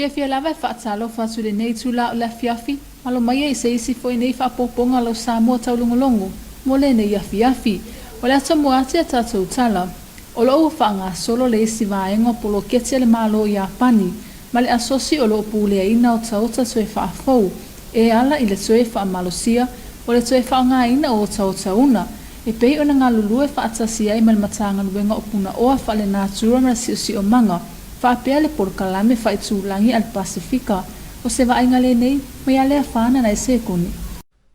fia lava e whaatalo whatu le nei tula o le fiafi. Malo mai e se isi fo i nei whaapoponga lo Samoa Taulogologo. Mo le nei afi. O le ato moati a tatou tala. O lo whaanga solo le isi vaenga polo ketia le malo i a pani. Ma le asosi o lo pule a ina o tauta tue whaafou. E ala i le tue whaamalosia o le tue whaanga ina o tauta una. E pei o na ngā lulue whaatasi ai mal matanga luenga o puna oa whale nā tura mara si o manga. Whaapea le porkalame whaitūlangi al Pasifika. O se vaenga le nei, mai alea whana na e se koni.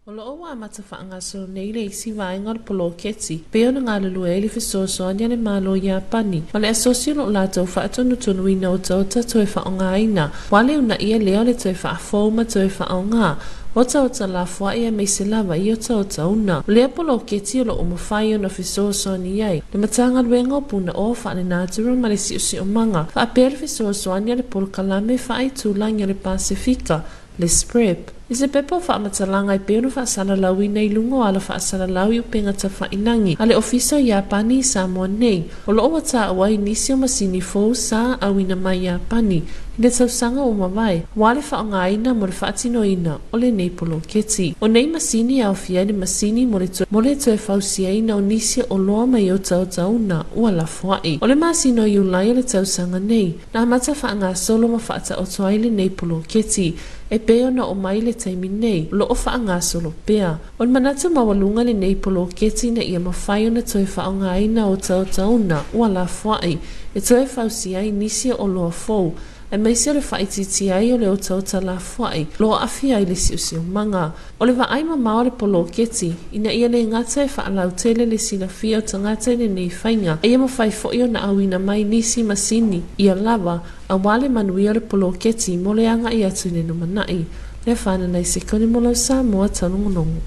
O lo oa mata whaanga so nei le isi vaenga o polo keti. Peo na ngā lulue e li fisosoania le malo i a pani. Ma le asosio lo lato whaatonu tonu ina o tauta toe whaonga ina. Wale una ia leo le toe whaafou ma toe whaonga. O tauta la fwa ia mei se lava i o tauta una. O lea polo keti o lo umawhai o na fisosoani ai. Le matanga luenga o puna o whaane nātura ma le si o manga. Whaapea le fisosoania le polo kalame whaai tūlangi le Pasifika. Le SPREP. I se pepo whaamatalanga i peo no whaasala lau i nei lungo ala whaasala lau i upenga ta whainangi. Ale ofiso i Apani i Samoa nei. O lo owa ta awai nisi o masini fōu sa awina mai i Apani. I le tausanga o mawai. Wale whaonga ina mo le whaatino ina o le nei polo keti. O nei masini au fia ni masini mo le toe whausia ina o nisi o loa mai o tautauna ua la fwai. O le masino i ulai o le tausanga nei. Na amata whaanga solo ma whaata o toai le nei polo keti. E peo na o mai le taimi nei, lo o whaanga solo pea. O le manata mawalunga le nei polo keti na ia mawhai o na toe whaonga aina o tautauna ua la fwai. E toe whausia i nisi o loa fōu. E meisi o le whaititi ai o le o tauta la fwai, lo afi ai le siusio manga. O le waaima mao le polo keti, ina ia le ngata e whaalau tele le sila fia o tangata le nei whainga. E ia mawhai fo na awina mai nisi masini, ia lava, a wale manui o le polo keti mo le anga i atu ne numanai. Le whana nei se koni molo Samoa Taulogologo.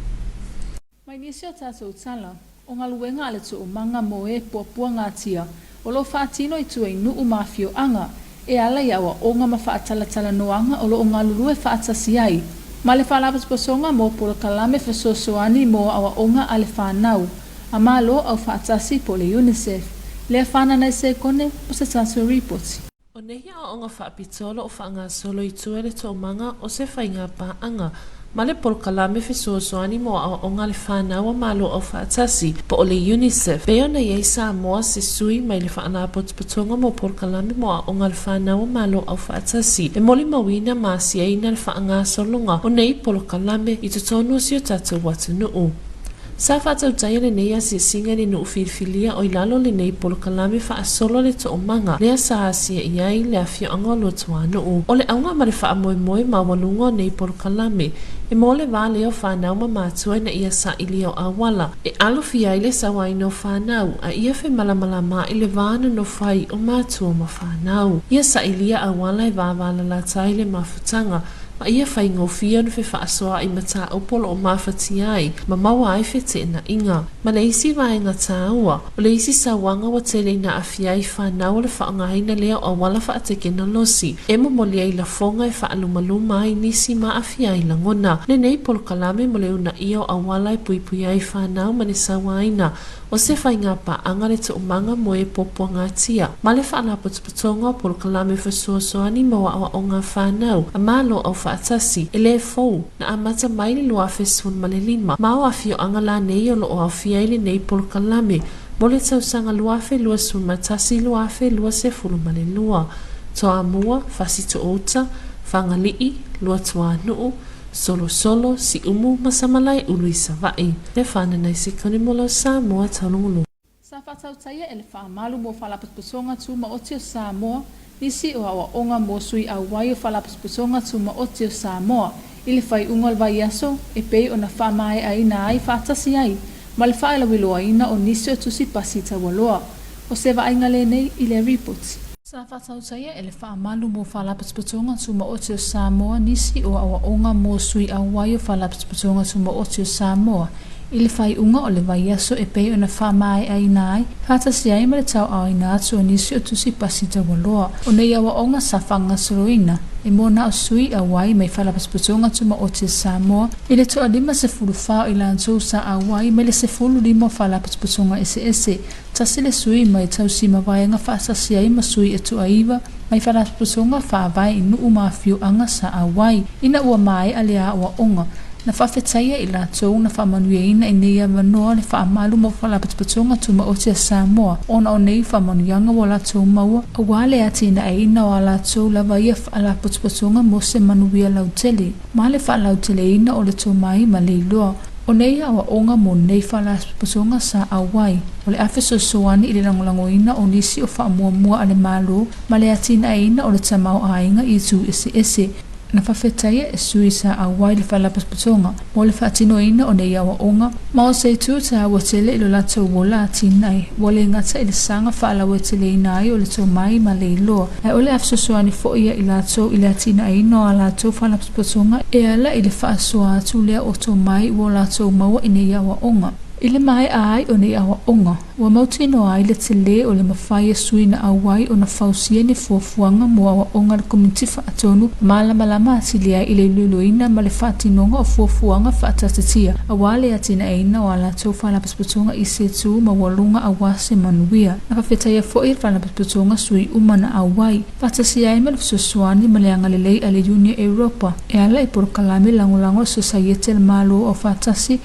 Mai nisi o tatou tala, o ngā luenga ale tu o manga mo e puapua ngā tia, o lo whaatino i tu e nuu mafio anga, e ala ia wa o ngā mawhaatala noanga o lo o ngā lulue whaatasi ai. Ma le whaalapas posonga mo polo kalame whasosoani mo awa o ngā ale whanau, a ma lo au whaatasi po le UNICEF. Le whana nei se kone o se tatou report. O nehi a o ngā whaapitolo o whaanga solo i tuere to manga o se whainga paanga. Ma le polo kalame fisosoani mo o ngā le whanau a malo o whaatasi po o le UNICEF. Peo na iei Samoa se sui mai le whaana potonga mo polo kalame mo o ngā le whanau a malo o whaatasi. E moli mawina maasi e ina le whaanga solonga o nei polo kalame i tutonu si o tatou watu nuu. Sa whaatau taia le nei asi singa ni nuu whirwhilia o ilalo le nei polo kalame wha solo le to o manga. Lea sa asia iai le afio anga lo tua nuu. O le aunga ma le wha moe moe ma walunga nei polo kalame. E mo le wale o whanau ma mātua na ia sa ili o awala. E alo fia ile sa waino whanau a ia fe malamala ma ile vana no whai o mātua ma whanau. Ia sa ili a awala e wawala la taile mafutanga. Ma ia whai ngofia no fe whaasoa i mata o polo o mawhati ai, ma maua ai fe te na inga. Ma le isi vaenga tāua, o le isi sa wanga wa tele na awhia i whanau le whaangaina lea o wala whaateke na losi. E mo moli ai la fonga e whaalumaluma ai nisi ma awhia i langona. Le nei polo kalame mo le una ia o awala e pui ai whanau ma ne sa waina. O se whainga pa anga le to manga mo e popo ngā tia. Ma le whaana potopotonga o polo kalame whasoasoani mo a o ngā whanau. A malo au whaatasi e le fou na amata mai le loa fesun ma le lima. Ma o awhio anga la nei o lo o awhia i le nei polo kalame. Mo le tausanga luafe lua sun matasi luafe lua se fulu ma le lua. Toa mua, fasi to ota, whangalii, lua toa nuu, solo si umu masamalai ului savai. Le whana nei se koni molo Samoa Taulogologo. Sa whatau taia e le whaamalu mo whalapasposonga tu ma oti o Samoa, nisi o awa onga mo sui au wai o whalapasposonga tu ma oti o Samoa, i le whai ungal vai aso, e pei o na whamae aina ai whaatasi ai, ma le whaela wiloa ina o nisi o tusi pasita waloa, o se wa ainga le nei i le reports. Sa whatau taia e le whaamalu mo whalapasposonga tu ma oti o Samoa, nisi o awa onga mo sui au wai o whalapasposonga tu ma oti o Samoa, i le whai unga o le vai aso e pei o na whamae aina ai, whaatasi ai ma le tau au ina atu o nisi o tusi pasita waloa, o nei awa onga sa whanga soroina, e mona o sui a wai mai whalapasposonga tu ma oti o Samoa, i le toa lima se fulu whao i lantou sa a wai mai le se fulu lima whalapasposonga ese, Tasile sui mai tausi mawaianga whaasasi ai masui etu aiva, mai whanapusonga whaavai inu umawhiu anga sa awai, ina ua mai alea ua onga, na whawhetaia i lātou na whamanueina i neia manoa le whaamalu mo whalapatpatonga tuma o tia Samoa, ona o nei whamanuianga wa lātou maua, a wale ati ina e ina wa lātou lava ia whalapatpatonga mo se manuia lautele, ma le whalautele ina o le tō mai ma leiloa, o nei awa onga mo nei whalapatpatonga sa awai, o le awhiso soani i le langolangoina o nisi o whaamuamua ale malo, ma le ati ina e ina o le tamau ainga i tu ese. Na whawhetaia e sui sa awai le whalapatpatonga, mo le whaatinoina o nei awa onga, ma o se tu ta awa tele ilo lātou wola atinai, wale ngata i le sanga whaalawa tele inai o le tau mai ma leiloa, ai o le afsosoani foia i lātou i le atina ino a lātou whalapatpatonga, e ala i le whaasoa atu lea o tau mai o lātou maua i nei awa onga. I le mai ai o nei awa onga, wa mautino ai le tele o le mawhai sui na awai o na whausia ni fuafuanga mo awa onga le Komiti Faatonu malama atili ai i le luluina ma le whaatinonga o fuafuanga whaatatatia. Awale atina eina o ala tau whalapatpatonga i se tu ma walunga awase manuia. Na whawhetaya fo i whalapatpatonga sui umana awai. Whaatasi ai ma le fsoswani ma le angalelei ale Unia Europa. E ala i porokalami langolango societe le malo o whaatasi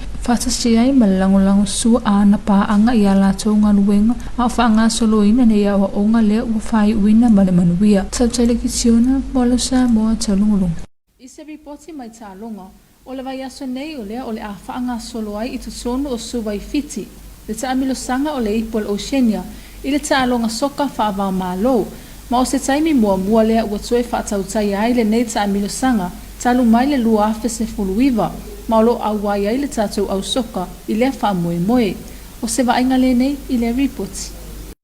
ai ma le langolango sua ana paanga i ala tau ngaluenga a whaanga soloina ne ia wa onga lea ua whai uina ma le manuia. Tau telekitiona mo Samoa Taulogologo. I se ripoti mai tālonga, o le vai aso nei o lea o le a whaanga solo ai i tutono o suwai fiti. Le taamilo sanga o le Ipol Oceania, i le tālonga soka whaavao mālo, ma o se taimi mua lea ua tue whaatautai ai le nei taamilo sanga, talu mai le lua afe se fuluiva, ma o lo awai ai le tātou au soka i lea whaamoe. O se vainga le nei i le report.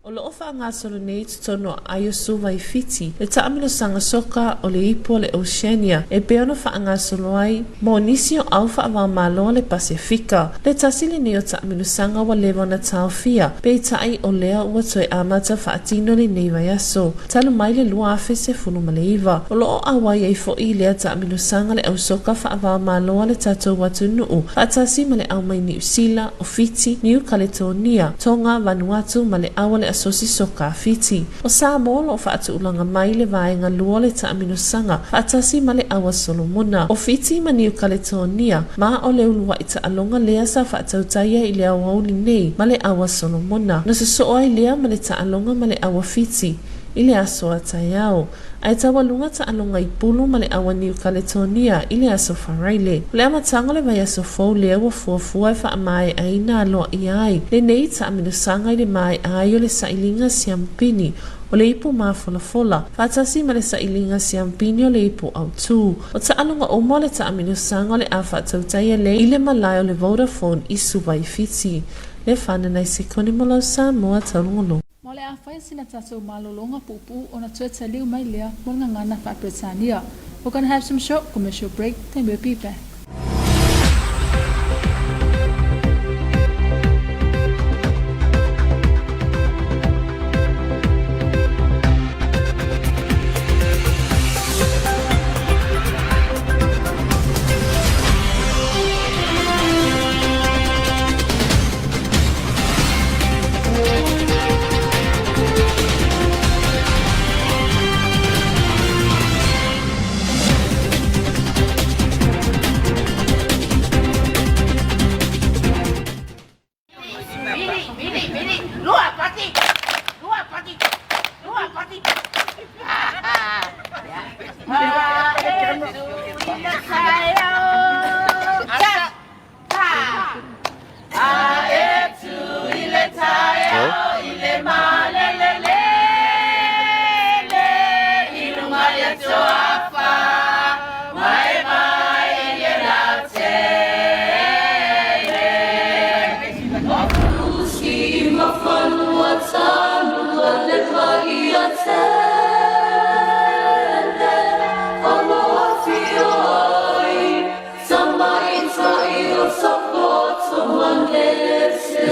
O lo ofa ngā solo nei tutono ai o suwai fiti, le taamilo sanga soka o le ipo le Oceania, e beono wha ngā solo ai, mo nisi o au wha awa maloa le Pasifika, le tasili nei o taamilo sanga wa lewa na taofia, pe tai o lea ua toe amata wha atino le nei vai aso, talu mai le lua afe se funu maleiva, o lo o awai ai fo i lea taamilo sanga le au soka wha awa maloa le tatou watu nuu, wha atasi ma le au mai New Zealand, o Fiti, New Caledonia, Tonga, Vanuatu, ma le awa le asosi soka fiti. O Samoa lo whaatu ulanga mai le vaenga lua le taamino sanga, whaatasi ma le awa Solomona. O Fiti ma New Caledonia, ma o le ulua i taalonga lea sa whaatautaya i le awauni nei, ma le awa Solomona. No se soa i lea ma le taalonga ma le awa Fiti, i le aso atayao. Ai tawa lunga taalonga i pulu ma le awa New Caledonia, i le aso wharaile. Le amatanga le vai aso fau lea wa fuafua e wha mai aina aloa i ai. Le nei taamino sanga i le mai ai o le sailinga siampini, o le ipu mafolafola. Whaatasi ma le sailinga siampini o le ipu au tū. O taalonga o mo le taamino sanga o le awha tautaya le i le malai o le Vodafone i suwai fiti. Le whananai se konimolo Samoa Taulogologo. Ma le a whai sina tatou malolonga pupu o na tueta liu mai lea mo ngana wha Britania. We're going to have some short commercial break, then we'll be back.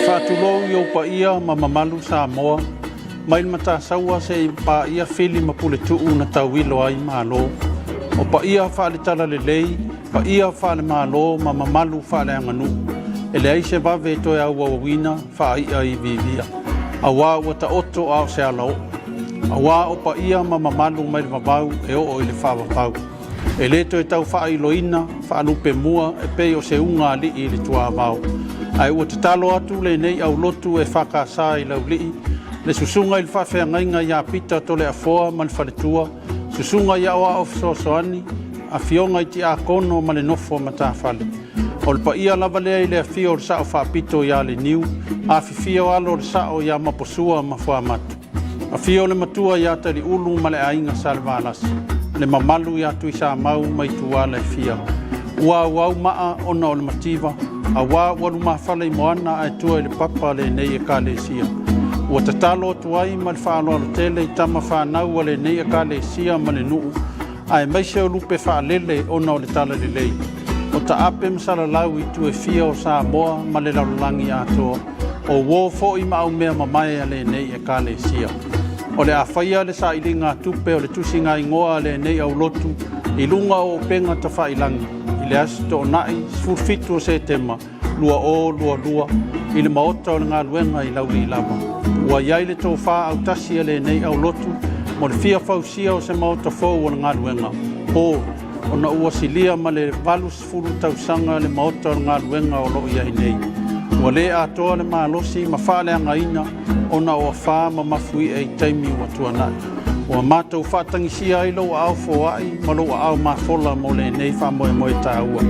Whātulou i opa ia ma mamalu Samoa, mai mata saua se i pa ia whili ma pule tuu na tauilo ai malo. O pa ia whaale tala le lei, pa ia whaale malo ma mamalu whaale anganu. E le aise wawe toi au wawina wha ia i vivia. Awa ua ta oto au se alau. Awa o pa ia ma mamalu mai le mabau e o i le whawapau. E leto e tau wha iloina, wha lupe mua e pei o se unga li i le tua mau. Ai ua te talo atu le nei au lotu e whakasa i lau li. Le susunga i le whawhea ngainga ia pita to le afoa ma le whaletua. Susunga ia oa o fisosoani, a fionga i ti a kono ma le nofo ma ta whale. O le pa ia lava lea i le a fio le sao whaapito ia le niu, a fifio alo le sao ia maposua ma whaamatu. A fio le matua ia tari ulu ma le ainga sa le valasi. Le mamalu ia tui sa mau mai tua le fia. Ua wau maa ona o le mativa, a wā walu mawhale i moana ai tua i le papa le nei e ka le sia. Ua tatalo tuai ma le whaalo alo tele i tama whanau a le nei e ka le sia ma le nuu, ai maise o lupe whaalele ona o le tala le lei. O ta ape msala lau i tu e fia o Samoa ma le lalulangi atoa, o wō fo i mau mea mamae a le nei e ka le sia. O le awhaia le sa ili ngā tupe o le tusinga i ngoa le nei au lotu, i lunga o penga ta whailangi, i le asito o nai, sfurfitu o se tema, lua o, lua, i le maota o le ngā luenga i lauri i lava. Ua iai le tō wha au tasi a le nei au lotu, mo le fia fausia o se maota fōu o le ngā luenga. Pō, ona ua silia ma le valus fulu tausanga le maota o le ngā luenga o loo iai nei. Ua le atoa le malosi ma whaale angaina, ona o wha ma mafui e taimi ua tuanai. Ua mātou whaatangisia i lo au fōai, ma lo au mafola mo le nei wha moe tāua.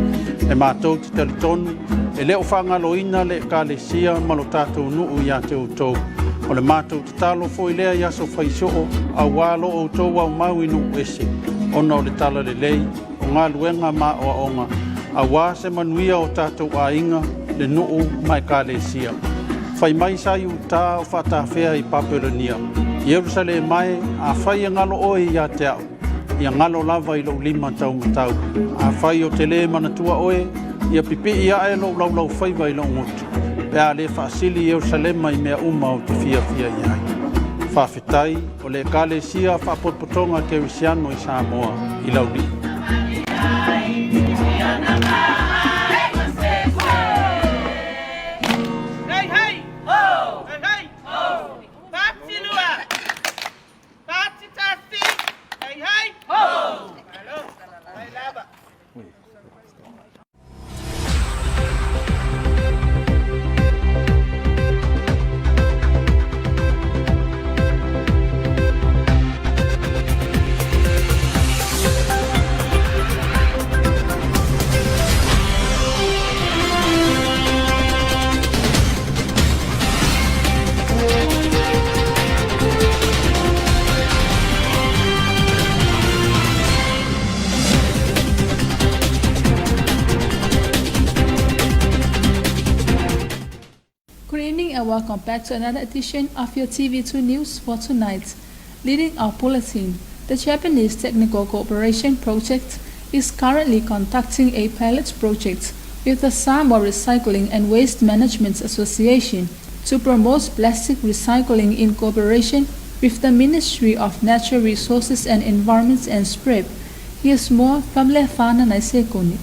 E mātou te talitonu, e leo whangaloina le ka le sia ma lo tātou nuu ia te utou. O le mātou te talo fo i lea iaso whaisoo, au wālo o tau au mau inu ese. Ona o le tala le lei, o ngā luenga mā o aonga, a wā se manuia o tātou a inga, le nuu mai ka le sia. Whai mai sa iu tā o whatawhea i Paperonia. Jerusalem mai, a whai ngalo oe i a te au. Ia ngalo lava i lo 5 tau matau. A whai o te le manatua oe, ia pipi i a e lo lau whaiva i lo ngotu. Pea le whaasili Jerusalem i mea uma o te fia i ai. Whawhetai, o le kale sia whapotpotonga kerisiano i Samoa, i lauri. Welcome back to another edition of your TV2 News for tonight. Leading our bulletin, the Japanese Technical Cooperation Project is currently conducting a pilot project with the Samoa Recycling and Waste Management Association to promote plastic recycling in cooperation with the Ministry of Natural Resources and Environment and SPREP. Here's more from Lefana Naisekoni.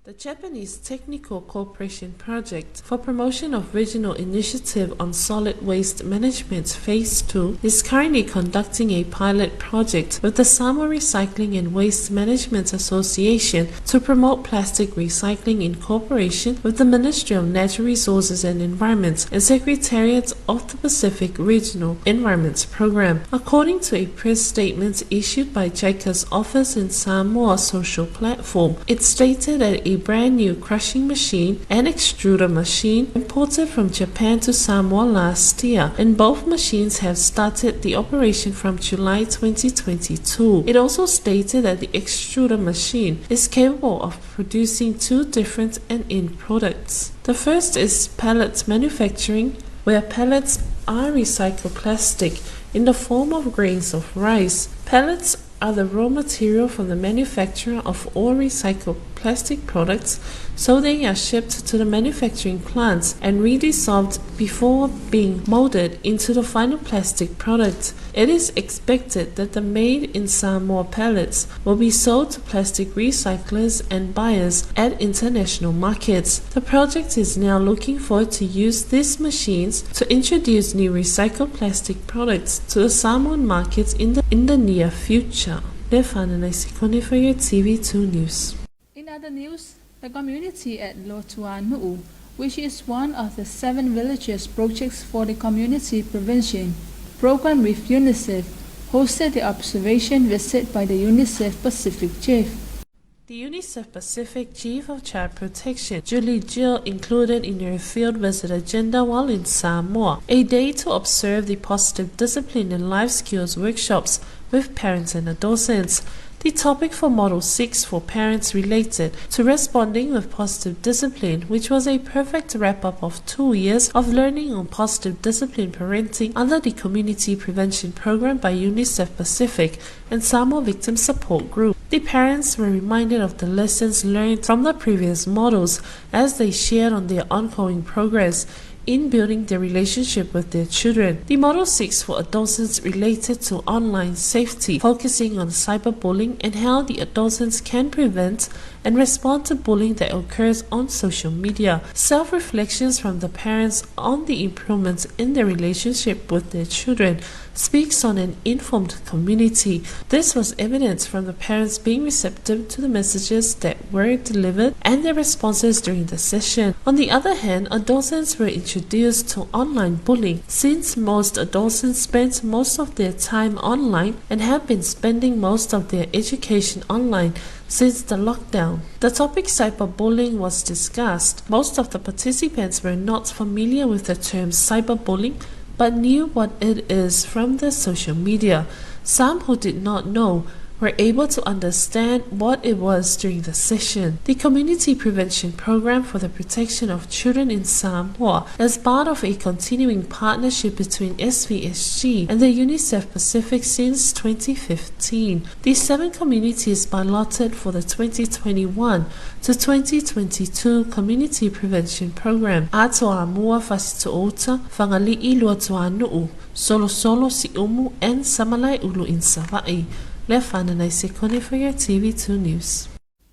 The Japanese Technical Cooperation Project for Promotion of Regional Initiative on Solid Waste Management Phase 2 is currently conducting a pilot project with the Samoa Recycling and Waste Management Association to promote plastic recycling in cooperation with the Ministry of Natural Resources and Environment and Secretariat of the Pacific Regional Environment Program. According to a press statement issued by JICA's office in Samoa social platform, it stated that a brand new crushing machine and extruder machine imported from Japan to Samoa last year, and both machines have started the operation from July 2022. It also stated that the extruder machine is capable of producing 2 different end products. The first is pellets manufacturing, where pellets are recycled plastic in the form of grains of rice. Pellets are the raw material from the manufacture of all recycled plastic plastic products, so they are shipped to the manufacturing plants and redissolved before being molded into the final plastic product. It is expected that the made in Samoa pallets will be sold to plastic recyclers and buyers at international markets. The project is now looking forward to use these machines to introduce new recycled plastic products to the Samoan markets in the near future. Lefana Sikone for your TV2 News. In other news, the community at Lotuanu'u, which is one of the 7 villages projects for the community prevention program with UNICEF, hosted the observation visit by the UNICEF Pacific Chief. The UNICEF Pacific Chief of Child Protection, Julie Jill, included in her field visit agenda while in Samoa a day to observe the positive discipline and life skills workshops with parents and adolescents. The topic for Model 6 for parents related to responding with positive discipline, which was a perfect wrap-up of 2 years of learning on positive discipline parenting under the Community Prevention Program by UNICEF Pacific and Samoa Victim Support Group. The parents were reminded of the lessons learned from the previous models as they shared on their ongoing progress in building their relationship with their children. The Model 6 for adolescents related to online safety, focusing on cyberbullying and how the adolescents can prevent and respond to bullying that occurs on social media. Self-reflections from the parents on the improvements in their relationship with their children speaks on an informed community. This was evident from the parents being receptive to the messages that were delivered and their responses during the session. On the other hand, adolescents were introduced to online bullying, since most adolescents spend most of their time online and have been spending most of their education online since the lockdown. The topic cyberbullying was discussed. Most of the participants were not familiar with the term cyberbullying, but knew what it is from the social media. Some who did not know were able to understand what it was during the session. The Community Prevention Program for the Protection of Children in Samoa is part of a continuing partnership between SVSG and the UNICEF Pacific since 2015. The 7 communities balloted for the 2021 to 2022 Community Prevention Program. Ato Amua Fasitoota, Whangalii Lotuanu'u, Solo Si Umu and Samalai Ulu in Savai. Lefana Sikone for your TV2 News.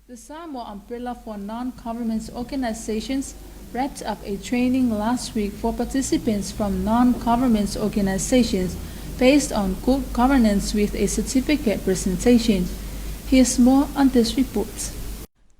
The Samoa Umbrella for Non-Government Organizations wrapped up a training last week for participants from non-government organizations based on good governance with a certificate presentation. Here's more on this report.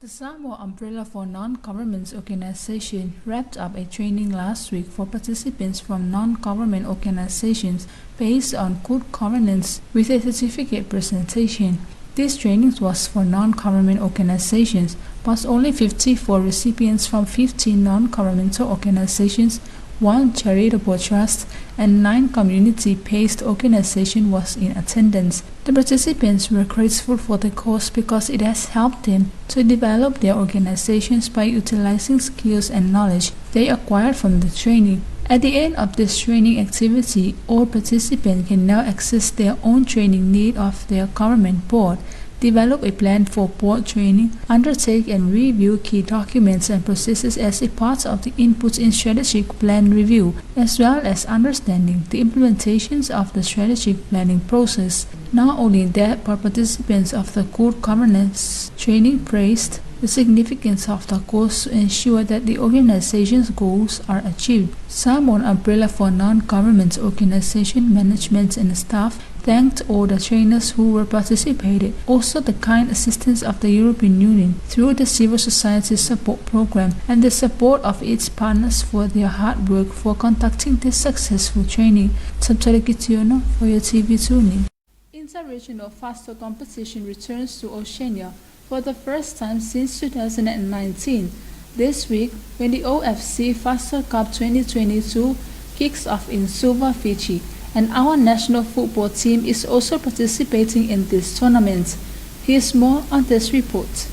The Samoa Umbrella for Non-Government Organization wrapped up a training last week for participants from non-government organizations based on good governance with a certificate presentation. This training was for non-government organizations, but only 54 recipients from 15 non-governmental organizations, 1 charitable trust, and 9 community-based organizations was in attendance. The participants were grateful for the course because it has helped them to develop their organizations by utilizing skills and knowledge they acquired from the training. At the end of this training activity, all participants can now access their own training need of their government board, develop a plan for board training, undertake and review key documents and processes as a part of the inputs in strategic plan review, as well as understanding the implementations of the strategic planning process. Not only that, but participants of the good governance training praised the significance of the course to ensure that the organization's goals are achieved. Samoan Umbrella for Non-Government Organization management and staff thanked all the trainers who were participated, also the kind assistance of the European Union through the Civil Society Support Program and the support of its partners for their hard work for conducting this successful training. Taulogologo for your TV2 News. Inter-regional FASTO competition returns to Oceania for the first time since 2019. This week, when the OFC FASTO Cup 2022 kicks off in Suva, Fiji, and our national football team is also participating in this tournament. Here's more on this report.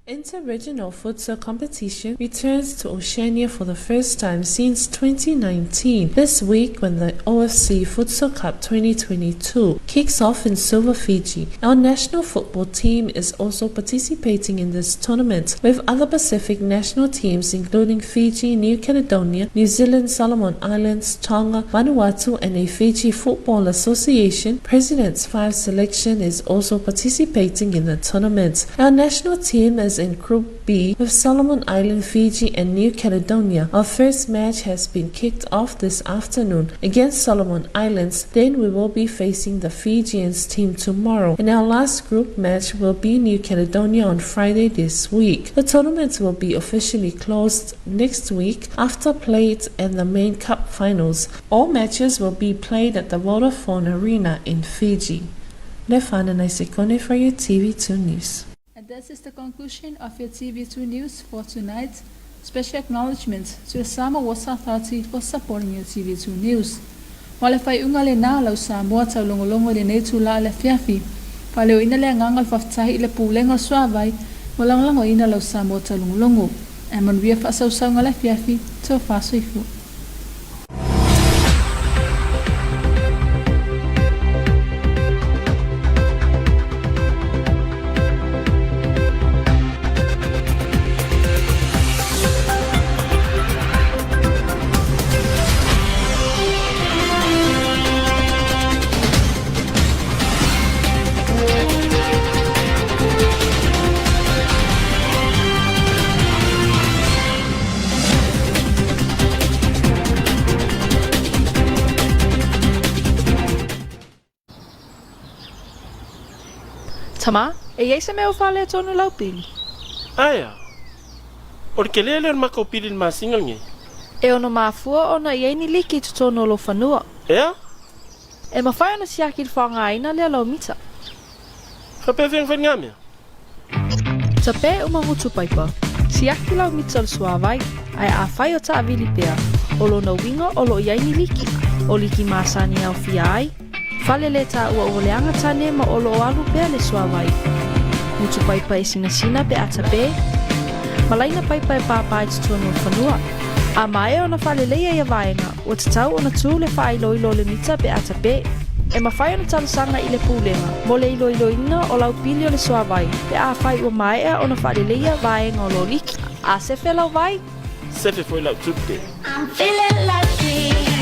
Inter-regional futsal competition returns to Oceania for the first time since 2019. This week, when the OFC Futsal Cup 2022 kicks off in Suva, Fiji, our national football team is also participating in this tournament, with other Pacific national teams including Fiji, New Caledonia, New Zealand, Solomon Islands, Tonga, Vanuatu, and a Fiji Football Association President's 5 selection is also participating in the tournament. Our national team is in Group B with Solomon Island, Fiji, and New Caledonia. Our first match has been kicked off this afternoon against Solomon Islands. Then we will be facing the Fijians team tomorrow, and our last group match will be New Caledonia on Friday this week. The tournament will be officially closed next week after played in the main cup finals. All matches will be played at the Vodafone Arena in Fiji. Lefana Naisekone for your TV2 News. And this is the conclusion of your TV2 News for tonight. Special acknowledgements to the Samoa Authority for supporting your TV2 News. Wale fai unga le na lau Samoa Taulogologo le nei tula le fiafi. Paleo ina le angangal faftahi le pulenga suavai, walango ina lau Samoa Taulogologo. Amon via fasausaunga le fiafi, to fasuifu. Tama, e iei se meo whale tonu lau pili. Aia, o ke lele on mako pili masingal nge. E ono mafua ona iei ni liki tu tonu lo whanua. Ea? E mawhai ona siaki le whanga aina lea lau mita. Whape whiang whangamea? Ta pe umahutu paipa. Siaki lau mita le suawai, ai a whai o ta avili pea. O lo na winga o lo iei ni liki. O liki masani au fia ai. Fale le ta ua uleanga tane ma olo alu pea le suawai. Mutu paipa e sina pe ata pe. Malaina paipa e papa e tutuanu whanua. A mae ona fale leia ia vaenga, o tatau ona tū le wha ilo le mita pe ata pe. E mawhai ona talasanga i le pūlenga, mo le ilo ina o lau pili o le suawai. Pe a whai ua maea ona fale leia vaenga o lo liki. A sefe lau vai? Sefe foi lau tupe. I'm feeling lucky.